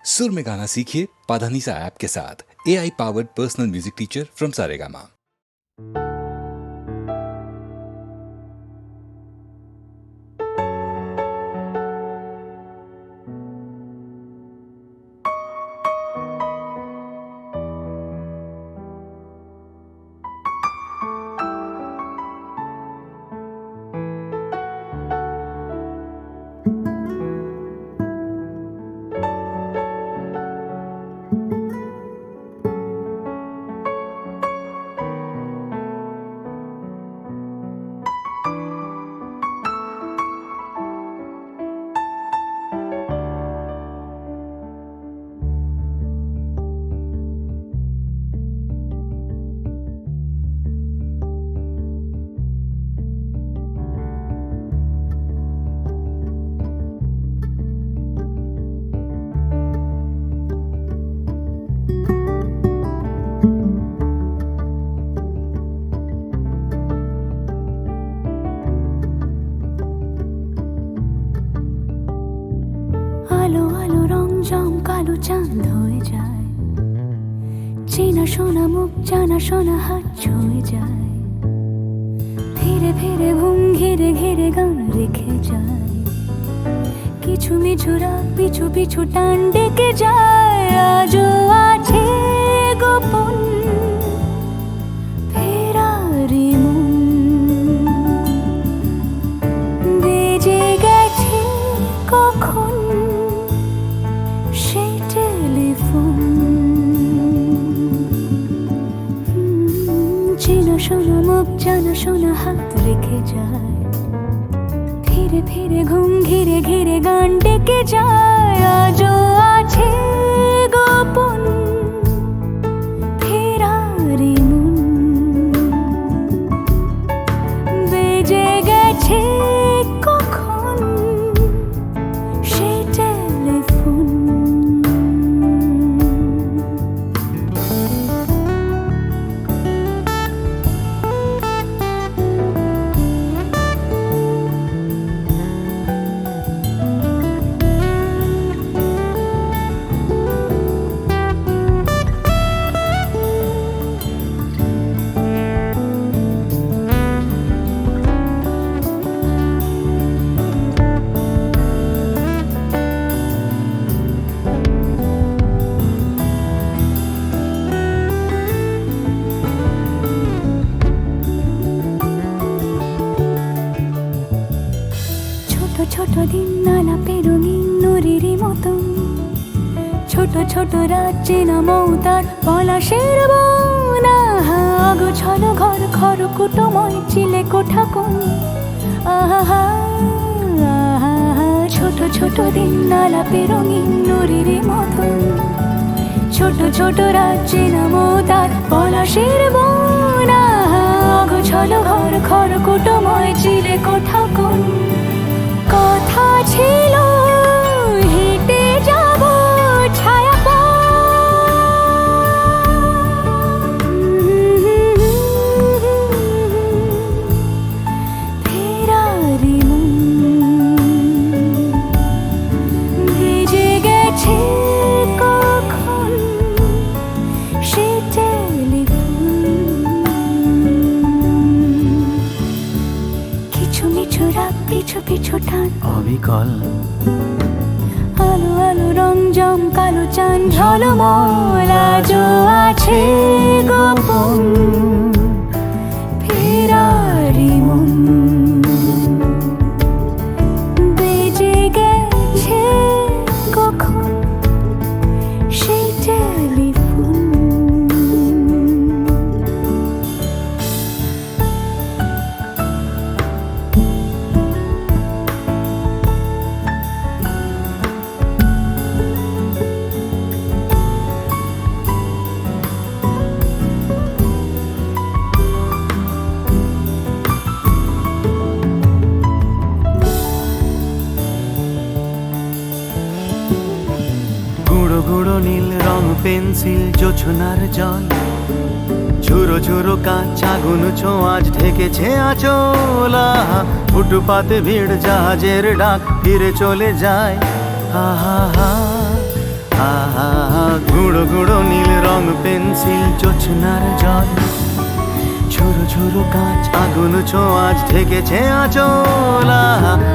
सुर में गाना सीखिए पाधानीसा ऐप के साथ। AI powered personal music teacher from Saregama. আলো আলো রং জম কালো চাঁদ হয়ে যায়, চেনা শোনা মুখ জানা শোনা হাত ছুঁয়ে যায়, ফিরে ফিরে ঘুম ঘিরে ঘিরে গান রেখে যায়, কিছু মিছু রাত পিছু পিছু টান ডেকে যায়। আজও আছে গোপন ফেরারি মন, বেজে গেছে কখন সেই টেলিফোন। চেনা শোনা মুখ জানা শোনা হাত রেখে যায়, ফিরে ফিরে ঘুম ঘিরে ঘিরে গান ডেকে যায়। আজও আছে গোপন ফেরারি মন, বেজে গেছে কখন সেই টেলিফোন। ছোট দিন আলাপের রঙিন নুরির মতন, ছোট ছোট রাত চেনা মৌতার পলাশের বন। আগোছালো ঘর খড়কুটোময় চিলে কোঠা কোন, আহা আহা। ছোট ছোট দিন আলাপের রঙিন নুরির মতন, ছোট ছোট রাত চেনা মৌতার পলাশের বন। আগোছালো ঘর খড়কুটোময় চিলে কোঠা কোন। কথা ছিল হেঁটে যাব ছায়া ফেরারি মন, ভেজে গেছে কখন সে টেলিফোন। কিছু মিছু রাত পিছু পিছু টান অবিকল, আলো আলো রং জম কালো চাঁদ ঝলমল। আজও আছে গোপন ফেরারি মন, বেজে গেছে কখন সেই টেলিফোন। গুঁড়ো গুঁড়ো নীল রং পেন্সিল জোছনার জল, ঝুরো ঝুরো কাঁচ আগুন ছোঁয়াজ ঢেকেছে আঁচলা। ফুটপাতে ভিড় জাহাজের ডাক ফিরে চলে যায়। আহা হা গুঁড়ো গুঁড়ো নীল রং পেন্সিল জোছনার জল, ঝুরো ঝুরো কাঁচ আগুন ছোঁয়াজ ঢেকেছে আঁচলা।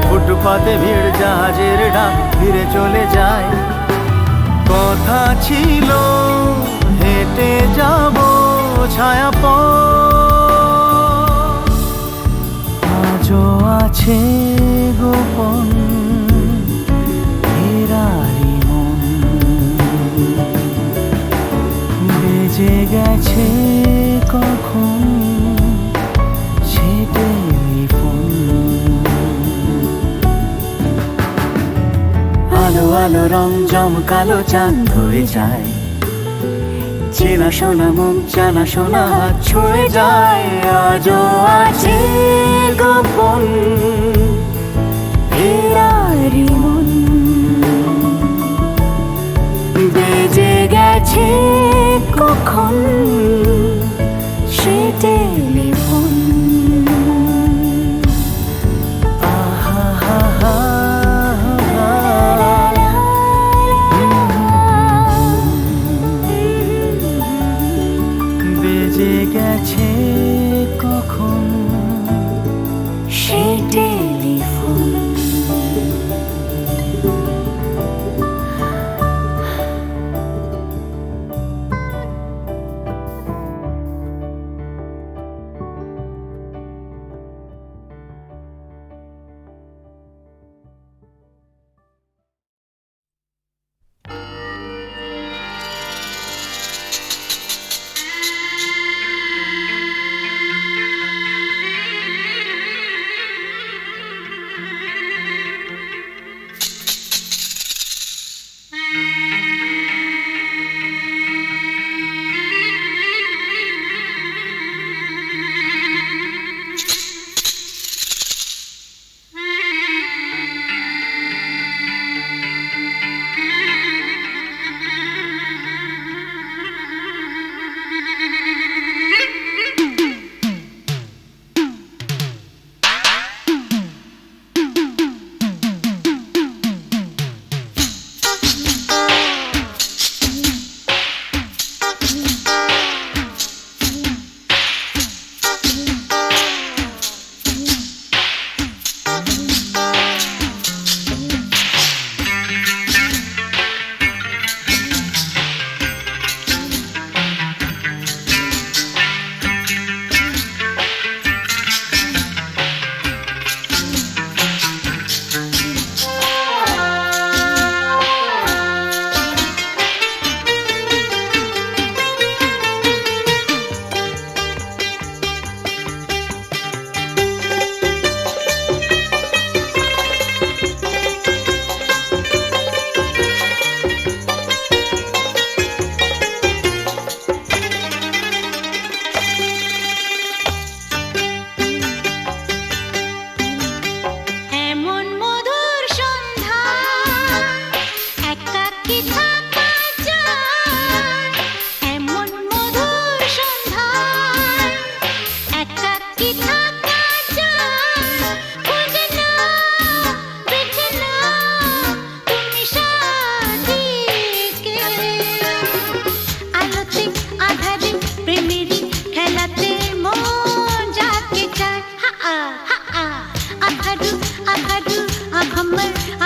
ফুটপাতে ভিড় জাহাজের ডাক ফিরে চলে যায়। কথা ছিল হেঁটে যাব ছায়া আজও আছে গোপন ফেরারি মন, বেজে গেছে কখন সে টেলিফোন। আলো আলো রং জমকালো চাঁদ হয়ে যায়, চেনা শোনা মুখ জানা শোনা হাত ছুঁয়ে যায়। আজও আছে গোপন ফেরারি মন, বেজে গেছে কখন সে টেলিফোন। আহা হা হা বেজে গেছে কখন সে টেলিফোন।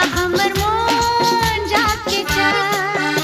আঘামর মন যাকে চায়।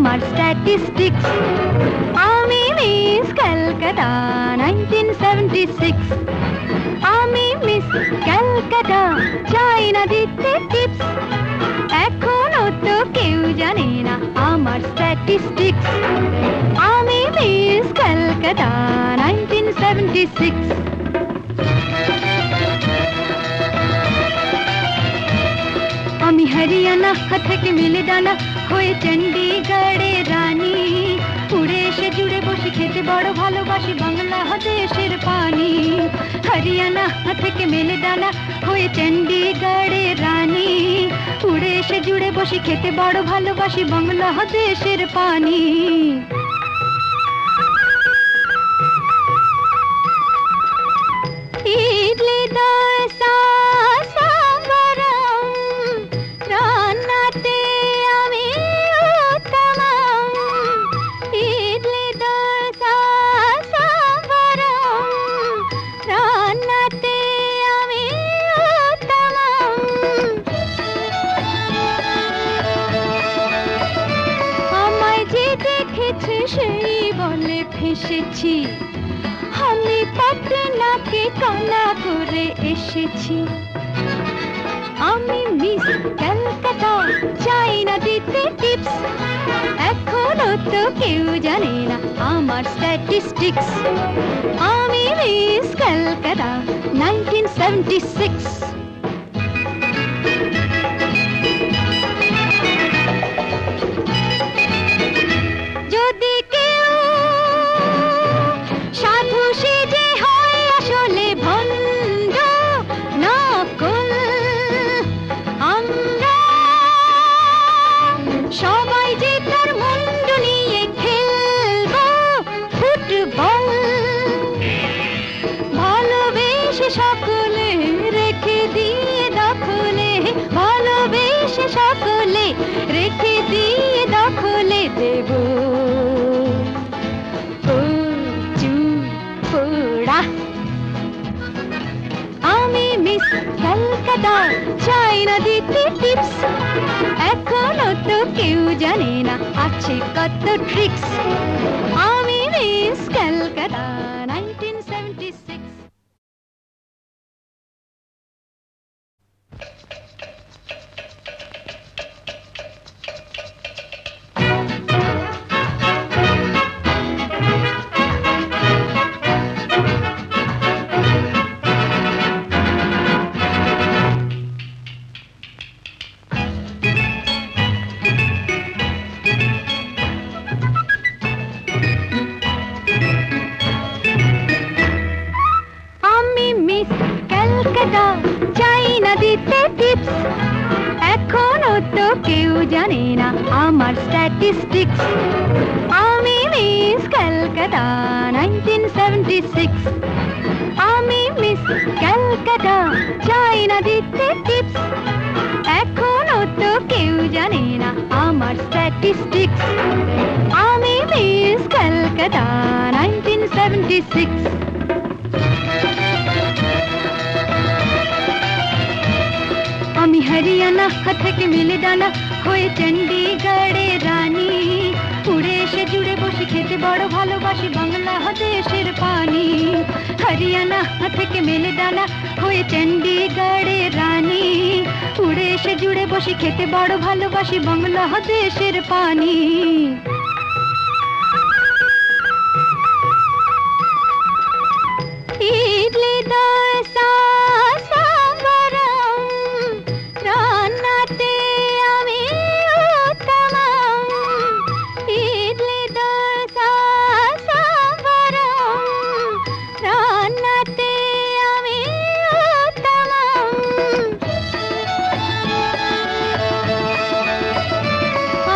আমার স্ট্যাটিস্টিক্স আমি মিস ক্যালকাটা 1976 আমি মিস ক্যালকাটা চাই না দিতে টিপস এখনো তো কেউ জানে না আমার স্ট্যাটিস্টিক্স আমি মিস ক্যালকাটা 1976 আমি হরিয়ানা থেকে মিলে ডানা হয়ে চণ্ডীগড়ের রানী উড়ে এসে জুড়ে বসে খেতে বড় ভালোবাসি বাংলাদেশের পানি হরিয়ানা থেকে মিলে ডানা হয়ে চণ্ডীগড়ের রানী উড়ে এসে জুড়ে বসে খেতে বড় ভালোবাসি বাংলাদেশের পানি ইডলি দোসা সাম্বারম রান্নাতে আমি উত্তমম ইডলি দোসা সাম্বারম রান্নাতে আমি উত্তমম আমায় যে দেখেছে সেই বলে ফেসেছি আমি পাটনাকে কানা করে এসেছি আমি মিস ক্যালকাটা চাই না দিতে টিপস এখনো তো কেউ জানে না আমার স্ট্যাটিস্টিক্স আমি মিস ক্যালকাটা 1976 যদি কেউ সাধু সেজে হয় আসলে ভণ্ড নকল আমরা সবাই যে তার মুন্ডু নিয়ে খেলবো ফুটবল ভালোবেসে সকলে রেখে দিয়ে দখলে ভালোবেসে সকলে রেখে দিয়ে দখলে দেব পোড়া আমি মিস ক্যালকাটা চাই না দিতে টিপস এখনো তো কেউ জানে না আছে কত ট্রিক্স আমি মিস ক্যালকাটা 1976 আমি মিস ক্যালকাটা চাই না দিতে টিপস এখনো তো কেউ জানে না আমার স্ট্যাটিস্টিক্স আমি মিস ক্যালকাটা 1976 আমি মিস ক্যালকাটা চাই না দিতে টিপস এখনো তো কেউ জানে না আমার স্ট্যাটিস্টিক্স আমি মিস ক্যালকাটা 1976 আমি হরিয়ানা থেকে মিলে ডানা হয়ে চণ্ডীগড়ের রানী উড়ে এসে জুড়ে বসে খেতে বড় ভালোবাসি বাংলাদেশের পানি হরিয়ানা থেকে মিলে ডানা হয়ে চণ্ডীগড়ের রানী উড়ে এসে জুড়ে বসে খেতে বড় ভালোবাসি বাংলাদেশের পানি ইডলি দোসা সাম্বারম রান্নাতে আমি উত্তমম ইডলি দোসা সাম্বারম রান্নাতে আমি উত্তমম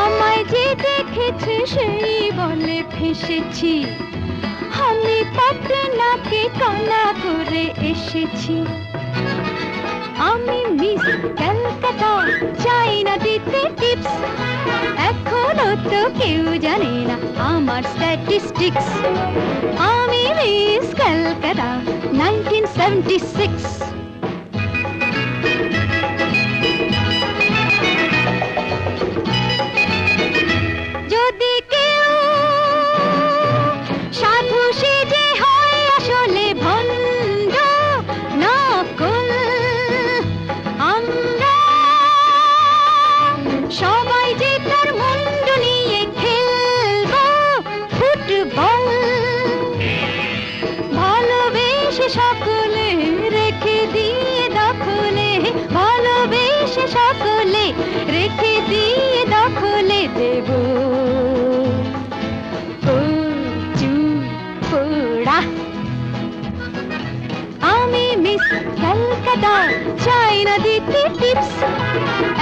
আমায় যে দেখেছে সেই বলে ফেসেছি আমি পাটনাকে কানা করে এসেছি আমি মিস ক্যালকাটা চাই না দিতে টিপস এখনো তো কেউ জানে না আমার স্ট্যাটিস্টিক্স আমি মিস ক্যালকাটা 1976 যদি তা চাই না দিতে টিপস,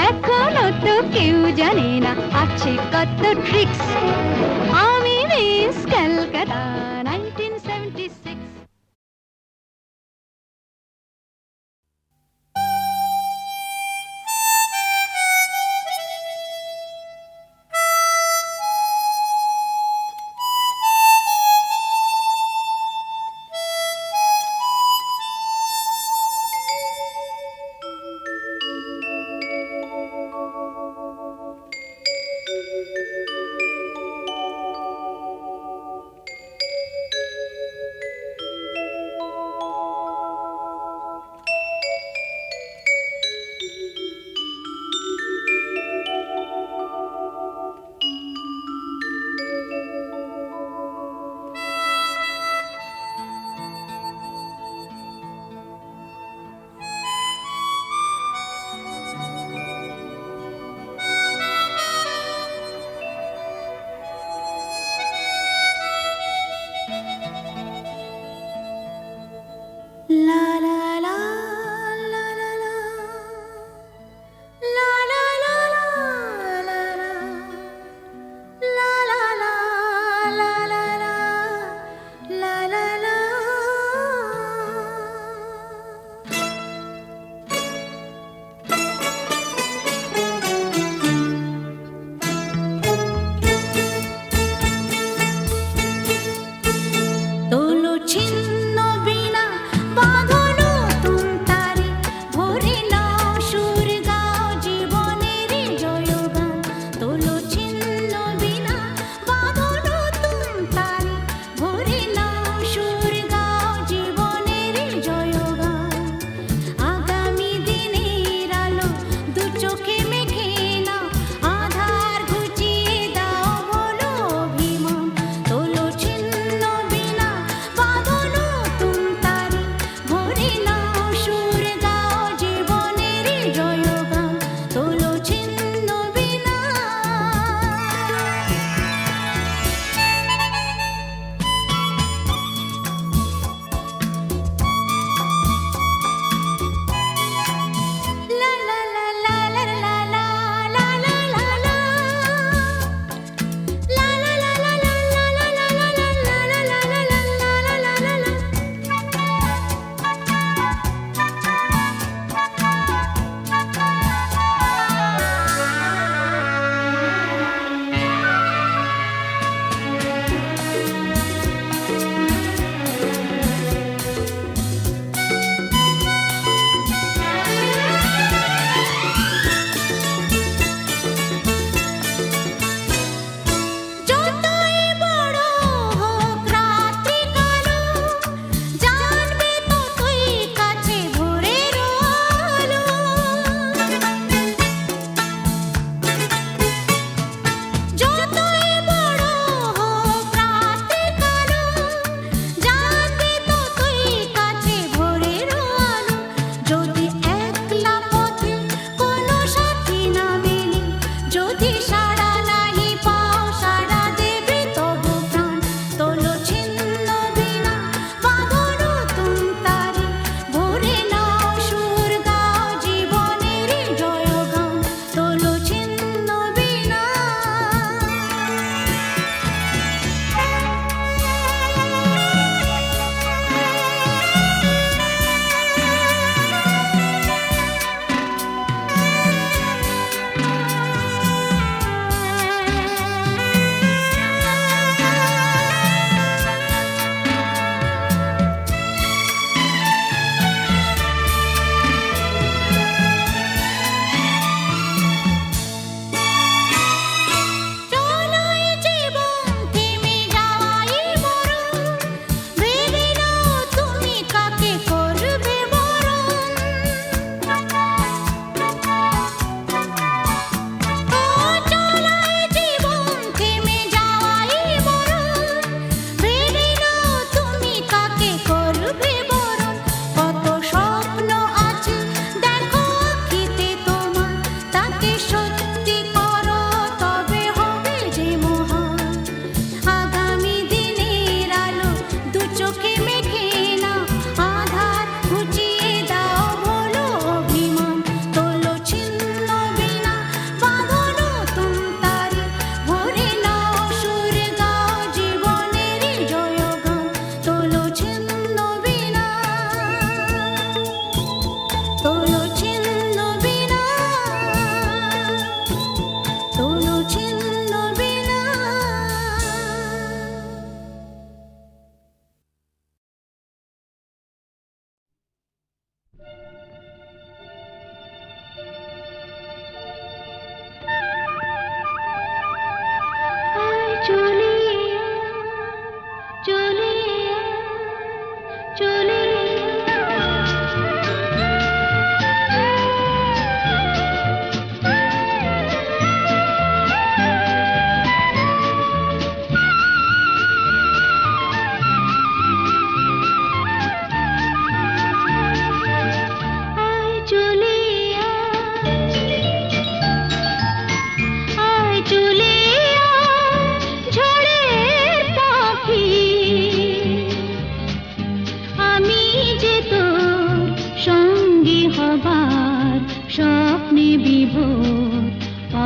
এখনো তো কেউ জানে না আছে কত ট্রিক্স। আমি মিস ক্যালকাটা 1976।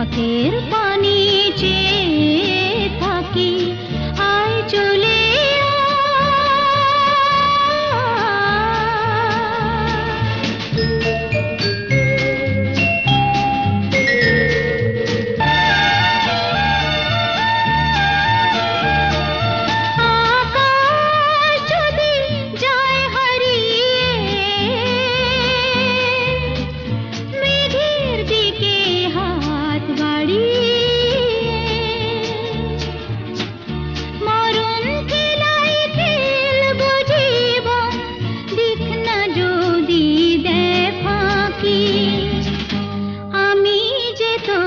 পথের পানি চেয়ে থাকি আয় চলে আকাশ যদি যায় হারিয়ে মেঘের দিকে হাত বাড়িয়ে মরণ খেলায় খেলবো জীবন দিক না যদি দেয় ফাঁকি আমি যে তো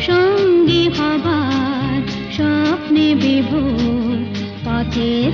সঙ্গী হবার স্বপ্নে বিভোর পথের